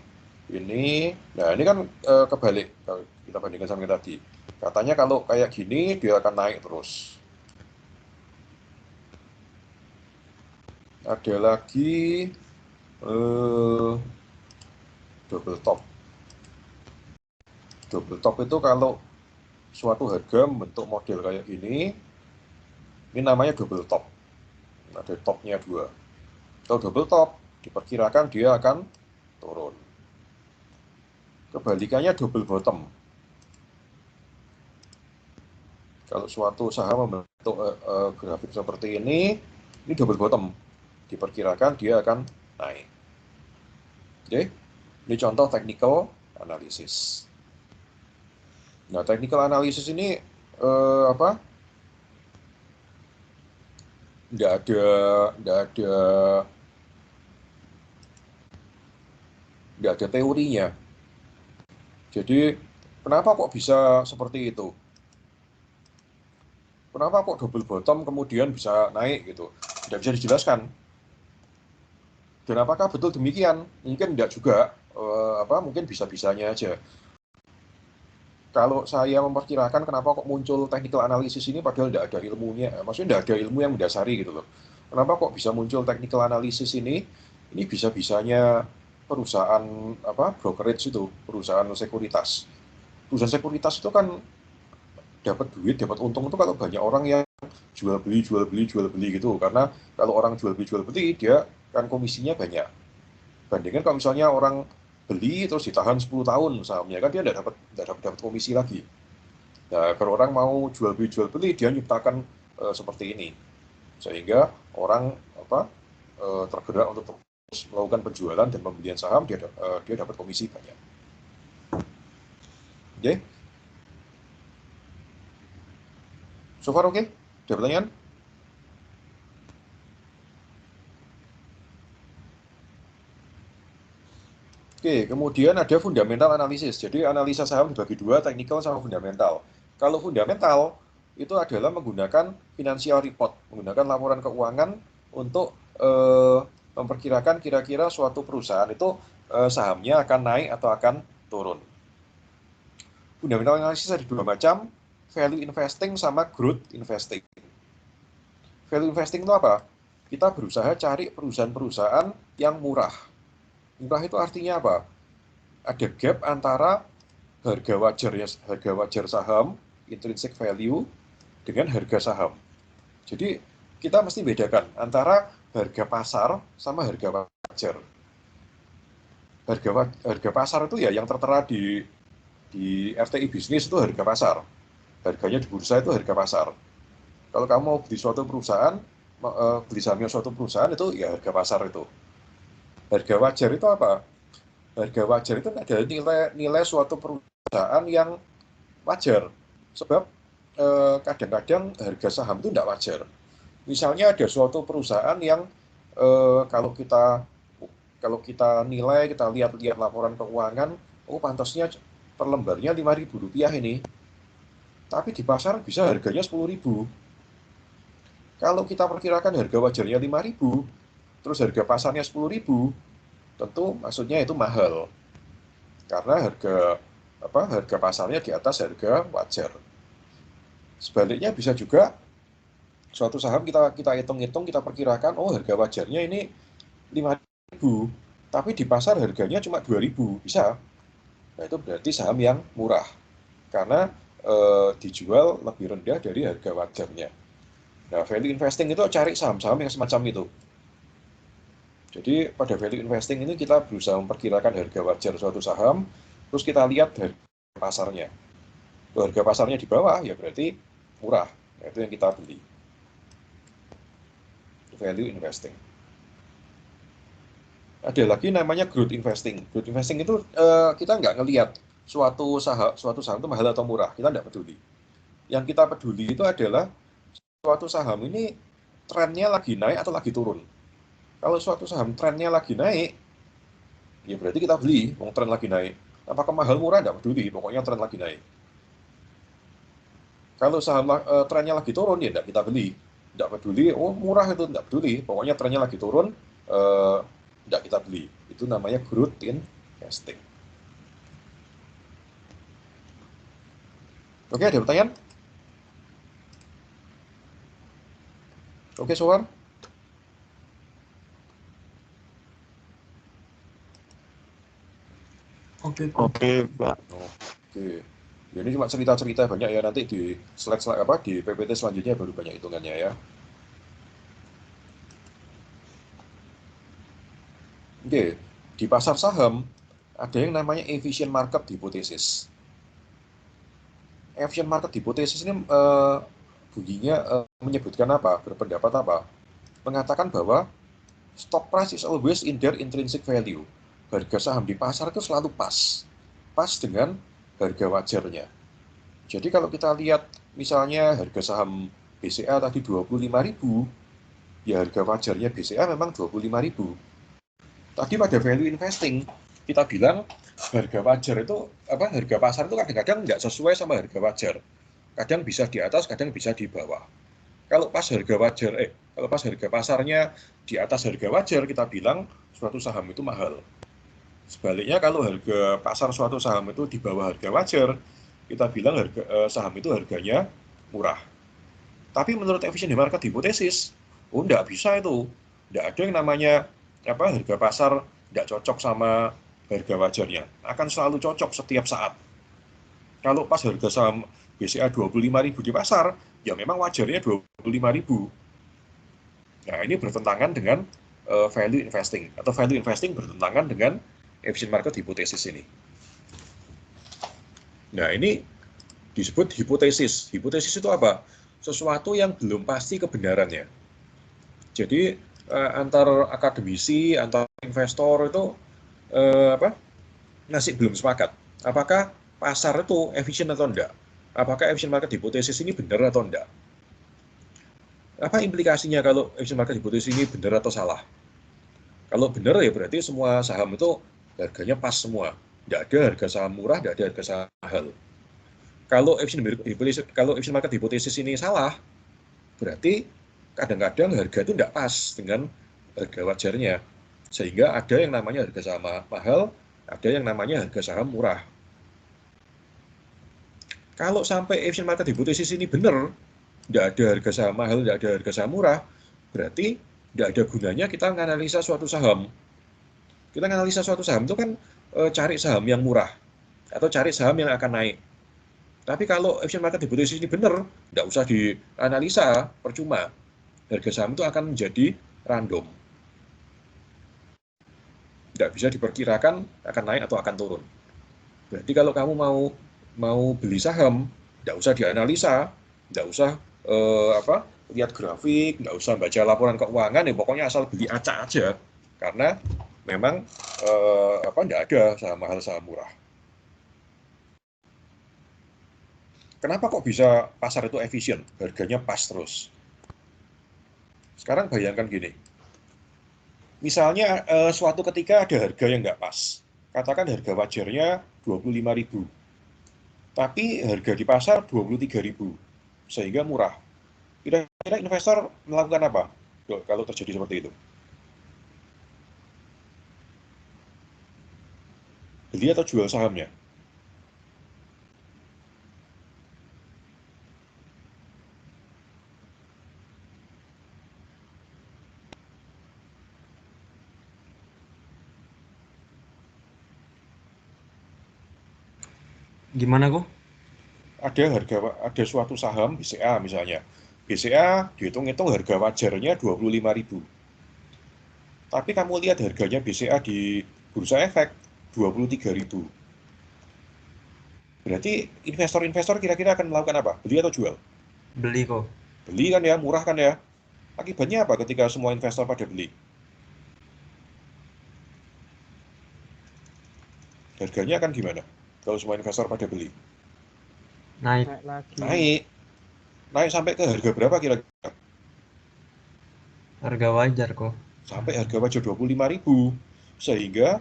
Nah, ini kan kebalik kalau kita bandingkan sama yang tadi. Katanya kalau kayak gini, dia akan naik terus. Ada lagi double top. Double top itu kalau suatu harga membentuk model kayak gini, ini namanya double top. Ada topnya 2. Kalau double top, diperkirakan dia akan turun. Kebalikannya double bottom. Kalau suatu saham membentuk grafik seperti ini double bottom. Diperkirakan dia akan naik. Oke, ini contoh technical analysis. Nah, technical analysis ini nggak ada teorinya. Jadi kenapa kok bisa seperti itu? Kenapa kok double bottom kemudian bisa naik gitu? Tidak bisa dijelaskan. Dan apakah betul demikian? Mungkin tidak juga. Mungkin bisa-bisanya aja. Kalau saya memperkirakan kenapa kok muncul technical analysis ini padahal tidak ada ilmunya, maksudnya tidak ada ilmu yang mendasari gitu loh. Kenapa kok bisa muncul technical analysis ini? Ini bisa-bisanya perusahaan brokerage itu, perusahaan sekuritas. Perusahaan sekuritas itu kan dapat duit, dapat untung itu kalau banyak orang yang jual beli gitu. Karena kalau orang jual beli, dia kan komisinya banyak. Bandingkan kalau misalnya orang beli terus ditahan 10 tahun sahamnya, kan dia tidak dapat komisi lagi. Nah, kalau orang mau jual beli, dia nyiptakan seperti ini, sehingga orang tergerak untuk terus melakukan penjualan dan pembelian saham, dia dapat komisi banyak. Oke? So far oke? Ada pertanyaan? Oke, kemudian ada fundamental analysis. Jadi analisa saham dibagi 2, technical sama fundamental. Kalau fundamental itu adalah menggunakan financial report, menggunakan laporan keuangan untuk memperkirakan kira-kira suatu perusahaan itu sahamnya akan naik atau akan turun. Fundamental analysis ada 2 macam, value investing sama growth investing. Value investing itu apa? Kita berusaha cari perusahaan-perusahaan yang murah. Murah itu artinya apa? Ada gap antara harga wajar saham, intrinsic value, dengan harga saham. Jadi kita mesti bedakan antara harga pasar sama harga wajar. Harga pasar itu ya yang tertera di RTI bisnis itu harga pasar. Harganya di bursa itu harga pasar. Kalau kamu mau beli suatu perusahaan, beli sahamnya suatu perusahaan itu ya harga pasar itu. Harga wajar itu apa? Harga wajar itu adalah nilai suatu perusahaan yang wajar. Sebab kadang-kadang harga saham itu tidak wajar. Misalnya ada suatu perusahaan yang kalau kita nilai, kita lihat laporan keuangan, pantasnya per lembarnya Rp5.000 ini. Tapi di pasar bisa harganya Rp10.000. Kalau kita perkirakan harga wajarnya Rp5.000, terus harga pasarnya Rp10.000, tentu maksudnya itu mahal. Karena harga pasarnya di atas harga wajar. Sebaliknya bisa juga suatu saham kita hitung-hitung, kita perkirakan, harga wajarnya ini Rp5.000, tapi di pasar harganya cuma Rp2.000, bisa. Nah, itu berarti saham yang murah. Karena dijual lebih rendah dari harga wajarnya. Nah, value investing itu cari saham-saham yang semacam itu. Jadi pada value investing ini kita berusaha memperkirakan harga wajar suatu saham, terus kita lihat harga pasarnya. Kalau harga pasarnya di bawah, ya berarti murah. Nah, itu yang kita beli. Value investing. Ada lagi namanya growth investing. Growth investing itu kita nggak ngelihat suatu saham itu mahal atau murah, kita tidak peduli. Yang kita peduli itu adalah suatu saham ini trennya lagi naik atau lagi turun. Kalau suatu saham trennya lagi naik, ya berarti kita beli, mau tren lagi naik. Apakah mahal murah tidak peduli, pokoknya tren lagi naik. Kalau saham trennya lagi turun, ya tidak kita beli. Tidak peduli, oh murah itu tidak peduli, pokoknya trennya lagi turun, tidak kita beli. Itu namanya growth investing. Oke, ada pertanyaan? Oke, Sohar? Oke. Oke, Pak. Oke. Ya, ini cuma cerita-cerita banyak ya, nanti di slide apa di PPT selanjutnya baru banyak hitungannya ya. Oke, di pasar saham ada yang namanya efficient market hypothesis. Efficient market hypothesis ini bunyinya menyebutkan apa? Berpendapat apa? Mengatakan bahwa stock price is always in their intrinsic value. Harga saham di pasar itu selalu pas dengan harga wajarnya. Jadi kalau kita lihat misalnya harga saham BCA tadi 25.000, ya harga wajarnya BCA memang 25.000. Tadi pada value investing kita bilang harga wajar itu harga pasar itu kadang-kadang nggak sesuai sama harga wajar. Kadang bisa di atas, kadang bisa di bawah. Kalau pas harga pasarnya di atas harga wajar, kita bilang suatu saham itu mahal. Sebaliknya kalau harga pasar suatu saham itu di bawah harga wajar, kita bilang saham itu harganya murah. Tapi menurut efficient market hypothesis, enggak bisa itu. Enggak ada yang namanya harga pasar enggak cocok sama harga wajarnya. Akan selalu cocok setiap saat. Kalau pas harga saham BCA 25.000 di pasar, ya memang wajarnya 25.000. Nah, ini bertentangan dengan value investing. Atau value investing bertentangan dengan efficient market hypothesis ini. Nah, ini disebut hipotesis. Hipotesis itu apa? Sesuatu yang belum pasti kebenarannya. Jadi antar akademisi, antar investor itu masih belum sepakat. Apakah pasar itu efisien atau enggak? Apakah efficient market hypothesis ini benar atau enggak? Apa implikasinya kalau efficient market hypothesis ini benar atau salah? Kalau benar ya berarti semua saham itu harganya pas semua. Tidak ada harga saham murah, tidak ada harga saham mahal. Kalau efficient market hypothesis ini salah, berarti kadang-kadang harga itu tidak pas dengan harga wajarnya. Sehingga ada yang namanya harga saham mahal, ada yang namanya harga saham murah. Kalau sampai efficient market hypothesis ini benar, tidak ada harga saham mahal, tidak ada harga saham murah, berarti tidak ada gunanya kita menganalisa suatu saham. Kita menganalisa suatu saham itu kan cari saham yang murah, atau cari saham yang akan naik. Tapi kalau efficient market hypothesis ini benar, tidak usah dianalisa, percuma. Harga saham itu akan menjadi random. Tidak bisa diperkirakan akan naik atau akan turun. Berarti kalau kamu mau beli saham, tidak usah dianalisa, tidak usah lihat grafik, tidak usah baca laporan keuangan, ya pokoknya asal beli acak aja. Karena memang tidak ada saham mahal, saham murah. Kenapa kok bisa pasar itu efisien, harganya pas terus? Sekarang bayangkan gini, misalnya suatu ketika ada harga yang nggak pas, katakan harga wajarnya 25.000, tapi harga di pasar 23.000, sehingga murah. Kira-kira investor melakukan apa kalau terjadi seperti itu? Beli atau jual sahamnya? Gimana kok? Ada suatu saham BCA misalnya. BCA dihitung-hitung harga wajarnya 25.000. Tapi kamu lihat harganya BCA di bursa efek 23.000. Berarti investor-investor kira-kira akan melakukan apa? Beli atau jual? Beli kok. Beli kan ya, murah kan ya. Akibatnya apa ketika semua investor pada beli? Harganya akan gimana? kalau semua investor pada beli? Naik. Naik lagi. Naik sampai ke harga berapa kira-kira? Harga wajar kok. Sampai harga wajar 25.000, sehingga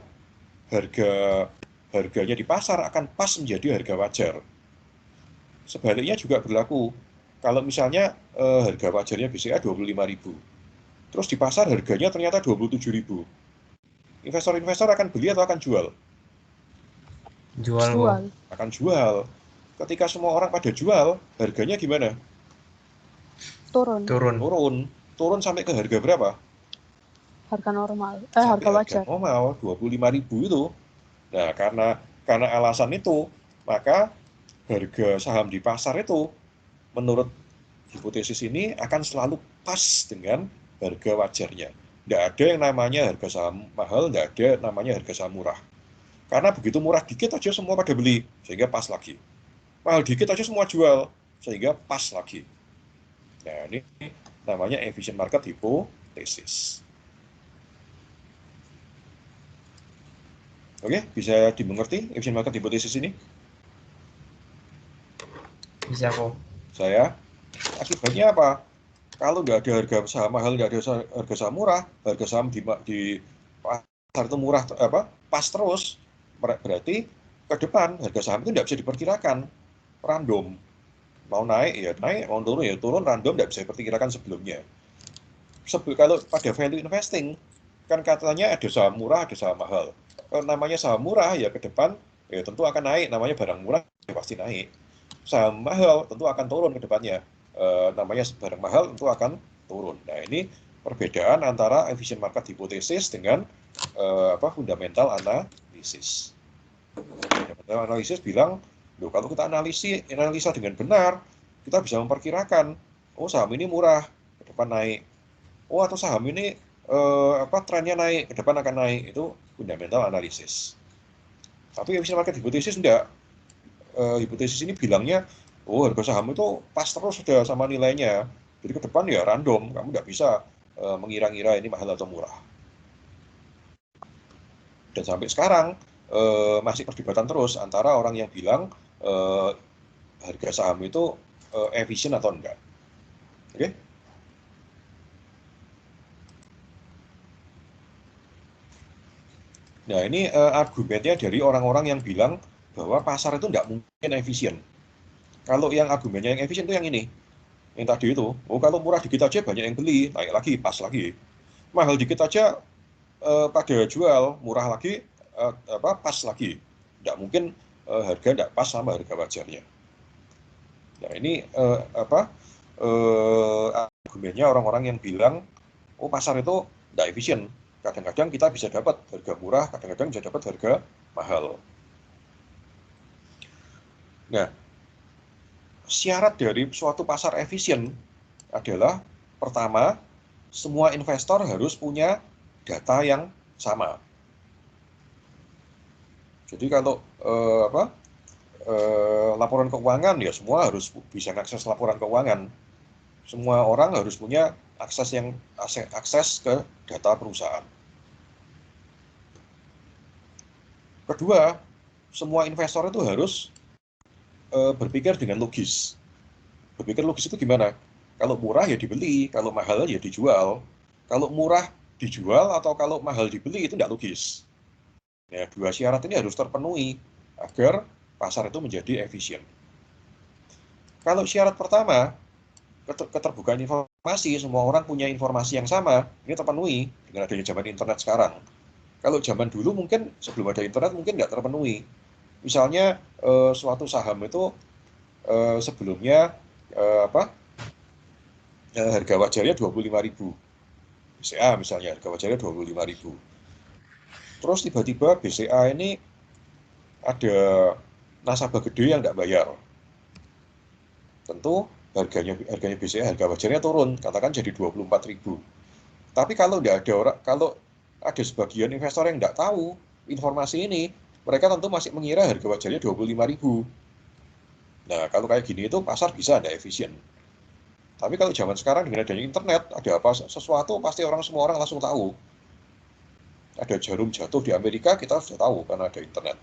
harganya di pasar akan pas menjadi harga wajar. Sebaliknya juga berlaku. Kalau misalnya harga wajarnya BCA 25.000, terus di pasar harganya ternyata 27.000. Investor-investor akan beli atau akan jual? Jual kok. Jual. Akan jual. Ketika semua orang pada jual, harganya gimana? Turun. Turun sampai ke harga berapa? Harga normal. Sampai Harga wajar. normal 25.000 itu. Nah, karena alasan itu, maka harga saham di pasar itu menurut hipotesis ini akan selalu pas dengan harga wajarnya. Tidak ada yang namanya harga saham mahal, tidak ada namanya harga saham murah. Karena begitu murah dikit aja semua pada beli, sehingga pas lagi. Mahal dikit aja semua jual, sehingga pas lagi. Nah, ini namanya efficient market hypothesis. Oke, bisa dimengerti efficient market hypothesis ini? Bisa kok. Akibatnya apa? Kalau nggak ada harga saham mahal, nggak ada harga saham murah, harga saham di pasar itu murah pas terus, berarti ke depan harga saham itu nggak bisa diperkirakan, random. Mau naik ya naik, mau turun ya turun, random, nggak bisa diperkirakan sebelumnya. Kalau pada value investing, kan katanya ada saham murah, ada saham mahal. Kalau namanya saham murah ya ke depan ya tentu akan naik, namanya barang murah ya pasti naik. Saham mahal tentu akan turun ke depannya. Namanya barang mahal tentu akan turun. Nah, ini perbedaan antara efficient market hypothesis dengan fundamental analysis. Fundamental analysis bilang, loh, kalau kita analisa dengan benar, kita bisa memperkirakan, oh saham ini murah, ke depan naik. Oh, atau saham ini trennya naik, ke depan akan naik. Itu fundamental analysis. Tapi efficient market hypothesis enggak. Hipotesis ini bilangnya, oh harga saham itu pas terus sudah sama nilainya, jadi ke depan ya random, kamu nggak bisa mengira-ngira ini mahal atau murah. Dan sampai sekarang masih perdebatan terus antara orang yang bilang harga saham itu efisien atau enggak. Oke? Nah, ini argumennya dari orang-orang yang bilang bahwa pasar itu tidak mungkin efisien. Kalau yang argumennya yang efisien itu yang ini. Yang tadi itu, oh kalau murah dikit aja banyak yang beli, naik lagi, pas lagi. Mahal dikit aja pada jual, murah lagi, pas lagi. Tidak mungkin harga tidak pas sama harga wajarnya. Nah, ini argumennya orang-orang yang bilang, oh pasar itu tidak efisien. Kadang-kadang kita bisa dapat harga murah, kadang-kadang bisa dapat harga mahal. Nah, syarat dari suatu pasar efisien adalah, pertama, semua investor harus punya data yang sama. Jadi kalau laporan keuangan, ya semua harus bisa mengakses laporan keuangan. Semua orang harus punya akses ke data perusahaan. Kedua, semua investor itu harus berpikir dengan logis. Berpikir logis itu gimana? Kalau murah ya dibeli, kalau mahal ya dijual. Kalau murah dijual atau kalau mahal dibeli itu tidak logis. Ya, dua syarat ini harus terpenuhi agar pasar itu menjadi efisien. Kalau syarat pertama, keterbukaan informasi, semua orang punya informasi yang sama, ini terpenuhi dengan adanya zaman internet sekarang. Kalau zaman dulu mungkin sebelum ada internet mungkin nggak terpenuhi. Misalnya suatu saham itu sebelumnya harga wajarnya 25.000. BCA misalnya harga wajarnya 25.000. Terus tiba-tiba BCA ini ada nasabah gede yang tidak bayar. Tentu harganya BCA, harga wajarnya turun, katakan jadi 24.000. Tapi kalau ada sebagian investor yang tidak tahu informasi ini, mereka tentu masih mengira harga wajarnya 25.000. Nah, kalau kayak gini itu pasar bisa ada efisien. Tapi kalau zaman sekarang dengan adanya internet, ada apa sesuatu pasti semua orang langsung tahu. Ada jarum jatuh di Amerika, kita sudah tahu karena ada internet.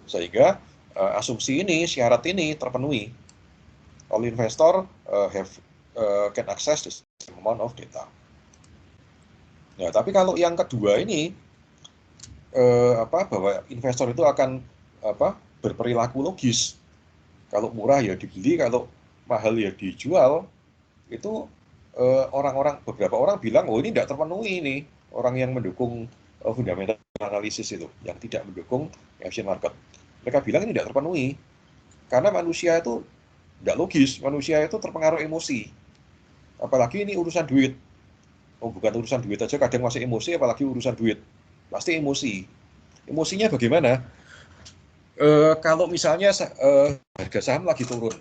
Sehingga asumsi ini, syarat ini terpenuhi. All investor can access the same amount of data. Nah, tapi kalau yang kedua ini bahwa investor itu akan berperilaku logis. Kalau murah ya dibeli, kalau mahal ya dijual. Itu beberapa orang bilang, oh ini tidak terpenuhi ini. Orang yang mendukung fundamental analysis itu, yang tidak mendukung efficient market. Mereka bilang ini tidak terpenuhi. Karena manusia itu tidak logis, manusia itu terpengaruh emosi. Apalagi ini urusan duit. Oh, bukan urusan duit aja, kadang masih emosi, apalagi urusan duit. Pasti emosi. Emosinya bagaimana? Kalau misalnya harga saham lagi turun,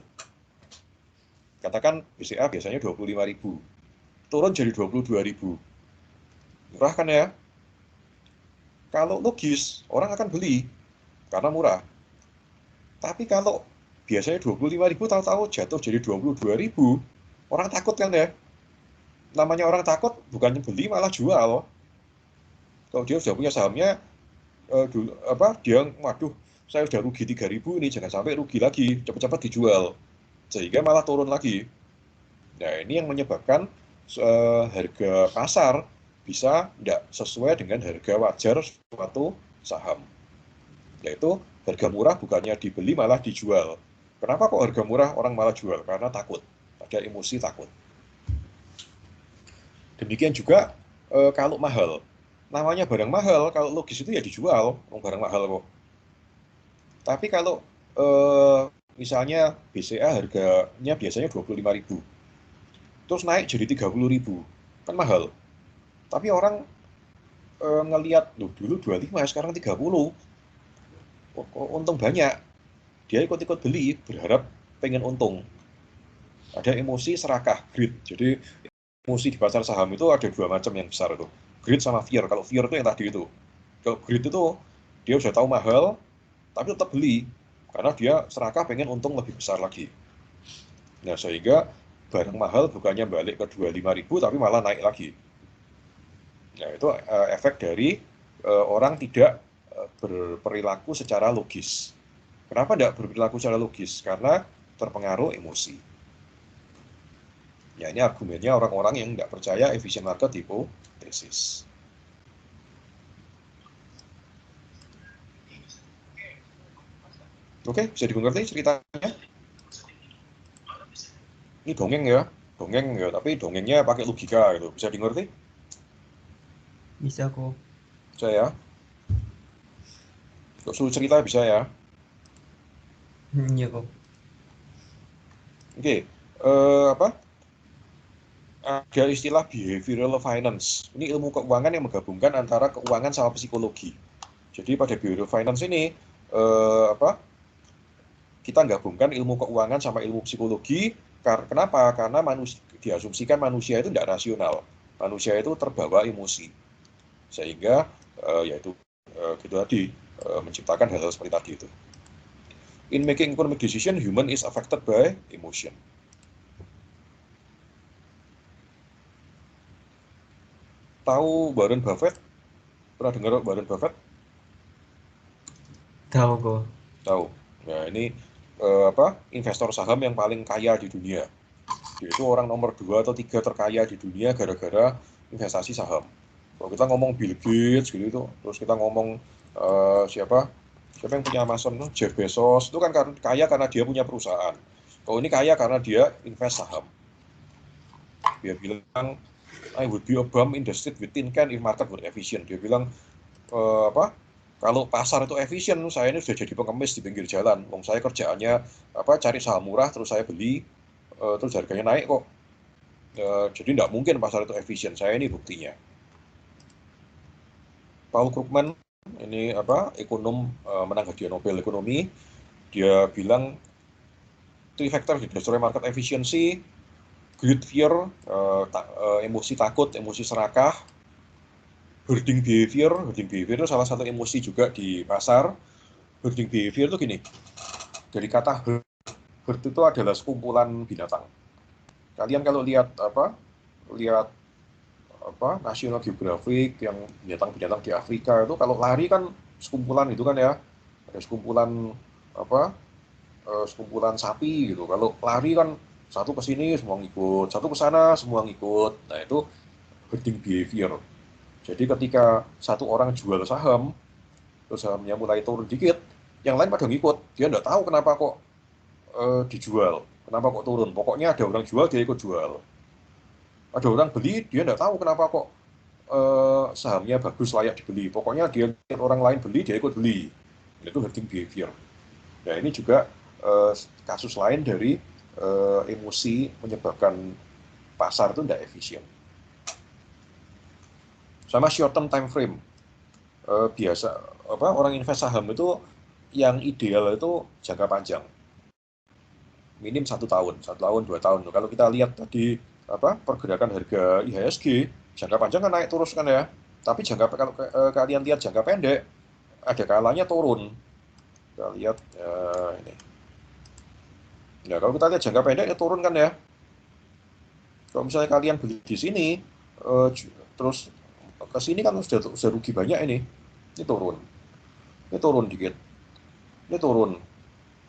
katakan BCA biasanya 25.000, turun jadi 22.000. Murah kan ya? Kalau logis, orang akan beli karena murah. Tapi kalau biasanya 25.000 tahu-tahu jatuh jadi 22.000, orang takut kan ya? Namanya orang takut bukannya beli malah jual. Kalau dia sudah punya sahamnya, dia, waduh, saya sudah rugi 3.000 ini, jangan sampai rugi lagi, cepat-cepat dijual, sehingga malah turun lagi. Nah, ini yang menyebabkan harga pasar bisa tidak sesuai dengan harga wajar suatu saham. Yaitu harga murah bukannya dibeli malah dijual. Kenapa kok harga murah orang malah jual? Karena takut, ada emosi takut. Demikian juga kalau mahal. Namanya barang mahal, kalau logis itu ya dijual, barang mahal kok. Tapi kalau misalnya BCA harganya biasanya 25.000, terus naik jadi 30.000, kan mahal. Tapi orang ngelihat, loh dulu 25, sekarang 30, untung banyak. Dia ikut-ikut beli, berharap pengen untung. Ada emosi serakah, greed. Jadi emosi di pasar saham itu ada dua macam yang besar itu. Greed sama fear. Kalau fear itu yang tadi itu. Kalau greed itu dia sudah tahu mahal, tapi tetap beli. Karena dia serakah pengen untung lebih besar lagi. Nah, sehingga barang mahal bukannya balik ke 25.000, tapi malah naik lagi. Nah, itu efek dari orang tidak berperilaku secara logis. Kenapa tidak berperilaku secara logis? Karena terpengaruh emosi. Ya, ini argumennya orang-orang yang tidak percaya efficient market hipothesis. Oke, bisa dimengerti ceritanya? Ini dongeng ya, tapi dongengnya pakai logika gitu. Bisa dimengerti? Bisa kok. Bisa ya? Kok suruh cerita bisa ya? Iya kok. Oke, ada istilah behavioral finance. Ini ilmu keuangan yang menggabungkan antara keuangan sama psikologi. Jadi pada behavioral finance ini kita gabungkan ilmu keuangan sama ilmu psikologi. Kenapa? Karena diasumsikan manusia itu tidak rasional. Manusia itu terbawa emosi. Sehingga yaitu gitu tadi menciptakan hal-hal seperti tadi itu. In making economic decision, human is affected by emotion. Tahu Warren Buffett? Pernah dengar Warren Buffett? Tahu kok. Tahu. Nah, ini investor saham yang paling kaya di dunia. Dia itu orang nomor 2 atau 3 terkaya di dunia gara-gara investasi saham. Kalau kita ngomong Bill Gates gitu itu, terus kita ngomong siapa yang punya Amazon, Jeff Bezos, itu kan kaya karena dia punya perusahaan. Kalau ini kaya karena dia invest saham. Dia bilang, I would be a bum in the street with tin can if market were efficient. Dia bilang, kalau pasar itu efisien, saya ini sudah jadi pengemis di pinggir jalan. Wong saya kerjaannya cari saham murah, terus saya beli, terus harganya naik kok. Jadi tidak mungkin pasar itu efisien. Saya ini buktinya. Paul Krugman, ini ekonom menang hadiah Nobel ekonomi, dia bilang 3 factors that destroy market efficiency: greed, fear, emosi takut, emosi serakah, herding behavior. Herding behavior itu salah satu emosi juga di pasar. Herding behavior itu gini, dari kata herd itu adalah sekumpulan binatang. Kalian kalau lihat National Geographic yang binatang-binatang di Afrika itu kalau lari kan sekumpulan itu kan ya, ada sekumpulan sekumpulan sapi gitu. Kalau lari kan satu ke sini semua ngikut, satu ke sana semua ngikut. Nah, itu herding behavior. Jadi ketika satu orang jual saham, terus sahamnya mulai turun dikit, yang lain pada ngikut. Dia nggak tahu kenapa kok dijual, kenapa kok turun. Pokoknya ada orang jual, dia ikut jual. Ada orang beli, dia nggak tahu kenapa kok sahamnya bagus, layak dibeli. Pokoknya dia lihat orang lain beli, dia ikut beli. Itu herding behavior. Nah, ini juga kasus lain dari emosi menyebabkan pasar itu tidak efisien. Sama short term time frame. Biasa orang invest saham itu yang ideal itu jangka panjang. Minim 1 tahun, 2 tahun. Kalau kita lihat tadi pergerakan harga IHSG, jangka panjang kan naik terus kan ya. Tapi kalau kalian lihat jangka pendek, ada kalanya turun. Kita lihat ini. Nah, kalau kita lihat jangka pendek ya turun kan ya. Kalau misalnya kalian beli di sini, terus ke sini kan sudah rugi banyak ini. Ini turun. Ini turun dikit. Ini turun.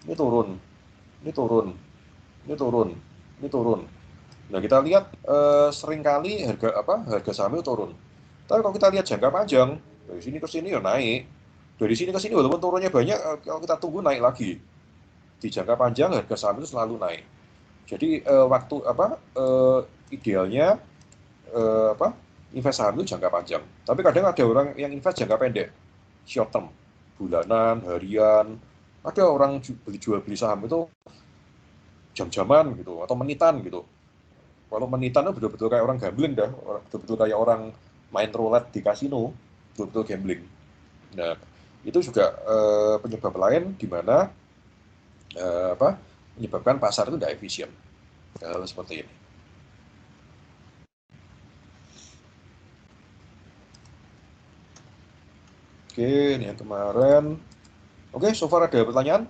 Ini turun. Ini turun. Ini turun. Ini turun. Nah, kita lihat seringkali harga saham itu turun. Tapi kalau kita lihat jangka panjang, dari sini ke sini ya naik. Dari sini ke sini walaupun turunnya banyak, kalau kita tunggu naik lagi. Di jangka panjang harga saham itu selalu naik. Jadi idealnya invest saham itu jangka panjang. Tapi kadang ada orang yang invest jangka pendek, short term, bulanan, harian. Ada orang jual beli saham itu jam-jaman gitu atau menitan gitu. Kalau menitan itu betul-betul kayak orang gambling dah, betul-betul kayak orang main roulette di kasino, betul-betul gambling. Nah, itu juga penyebab lain di mana menyebabkan pasar itu tidak efisien. Hal seperti ini. Oke, ini yang kemarin. Oke, so far ada pertanyaan?